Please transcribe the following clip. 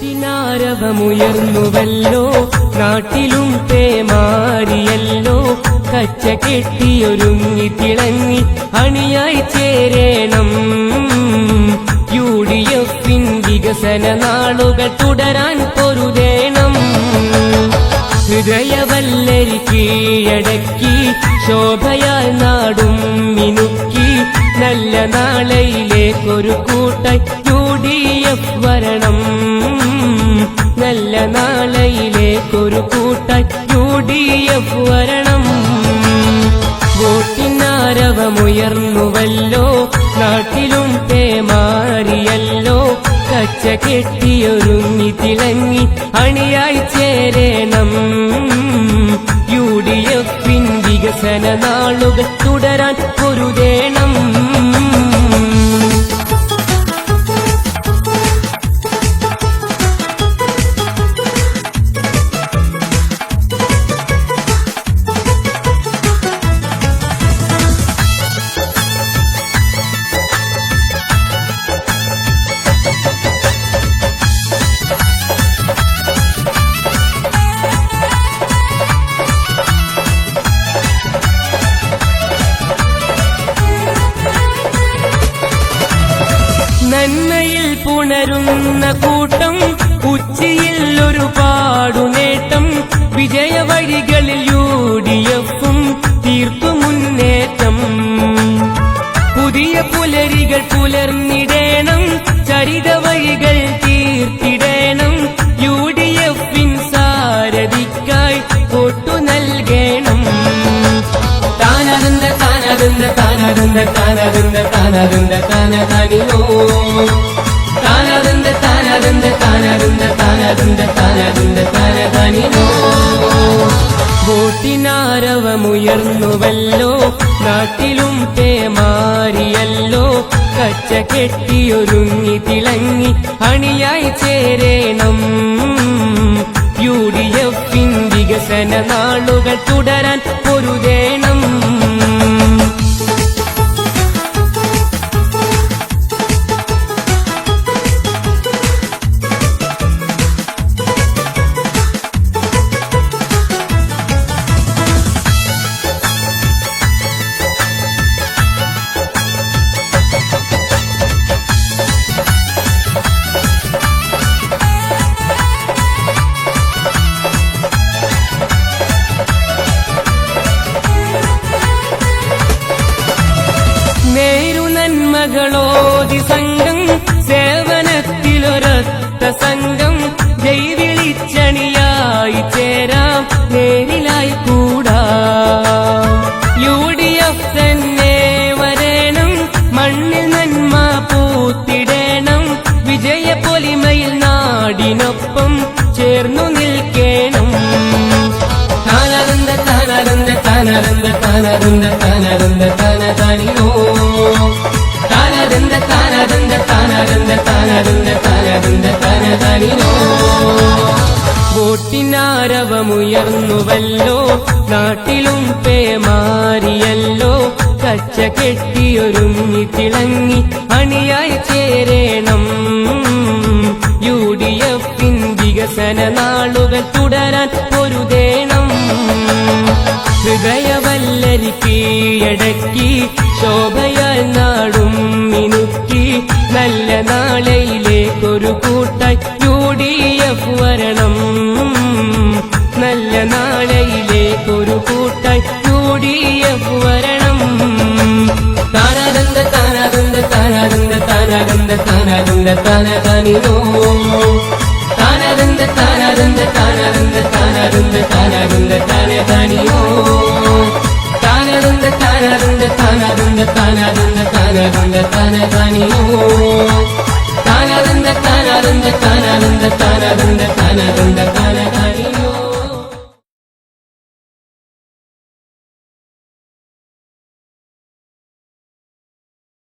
വോട്ടിനാരവമുയർന്നുവല്ലോ നാട്ടിലും പേമാരിയല്ലോ കച്ച കെട്ടിയൊരുങ്ങി തിളങ്ങി അണിയായി ചേരേണം UDF വികസന നാളുകൾ തുടരാൻ പൊരുതേണം ഹൃദയവല്ലരി കീഴടക്കി ശോഭയാൽ നാടും മിനുക്കി നല്ല നാളയിലേക്കൊരു കൂട്ടായി UDF വരണം നല്ല നാളയിലേക്കൊരു കൂട്ടായി UDF വരണം വോട്ടിനാരവമുയർന്നുവല്ലോ നാട്ടിലും പേമാരിയല്ലോ കച്ച കെട്ടിയൊരുങ്ങി തിളങ്ങി അണിയായി ചേരേണം UDF വികസന നാളുകൾ തുടരാൻ പൊരുതേണം നന്മയിൽ പുണരുന്ന കൂട്ടം ഉച്ചയിൽ ഒരുപാടു നേട്ടം വിജയവഴികളിൽ UDF-ഉം തീർത്തു മുന്നേറ്റം പുതിയ പുലരികൾ പുലർന്നിടേണം ചരിത വഴികൾ തീർത്തിടേണം UDF-ൻ സാരഥിക്കായി വോട്ടു നൽകണം താനദന്ത താനദന്ത താനദന്ത താനദന്ത താനദന്ത താനദാനിനോ താനദന്ത താനദന്ത താനദന്ത താനദന്ത താനദന്ത താനദാനിനോ വോട്ടിനാരവമുയർന്നുവല്ലോ നാട്ടിലും പേമാരിയല്ലോ കച്ച കെട്ടിയൊരുങ്ങി തിളങ്ങി അണിയായി ചേരേണം UDF വികസന നാളുകൾ തുടരാൻ പൊരുതേണം നന്മകളോതി സംഘം സേവനത്തിലൊരൊത്ത സംഘം ജൈവിളിച്ചണിയായി ചേരാം നേരിലായി കൂടാം UDF തന്നെ വരേണം മണ്ണിൽ നന്മ പൂത്തിടേണം വിജയ പൊലിമയിൽ നാടിനൊപ്പം ചേർന്നു നിൽക്കേണം താനദന്ത താനദന്ത താനദന്ത താനദന്ത താനദന്ത താനദാനിനോ താനദന്ത താനദന്ത താനദന്ത താനദന്ത താനദന്ത താനദാനിനോ വോട്ടിനാരവമുയർന്നുവല്ലോ നാട്ടിലും പേമാരിയല്ലോ കച്ച കെട്ടിയൊരുങ്ങി തിളങ്ങി അണിയായി ചേരേണം UDF വികസന നാളുകൾ തുടരാൻ പൊരുതേണം ഹൃദയവല്ലരി കീഴടക്കി ശോഭയാൽ നാടും മിനുക്കി നല്ല നാളയിലേക്കൊരു കൂട്ടായി UDF വരണം നല്ല നാളയിലേക്കൊരു കൂട്ടായി UDF വരണം താനദന്ത താനദന്ത താനദന്ത താനദന്ത താനദന്ത താനദാനിനോ താനദന്ത താനദന്ത താനദന്ത താനദന്ത താനദന്ത താനദാനിനോ താനദന്ത താനദന്ത താനദന്ത താനദന്ത താനദന്ത താനദാനിനോ താനദന്ത താനദന്ത താനദന്ത താനദന്ത താനദന്ത താനദാനിനോ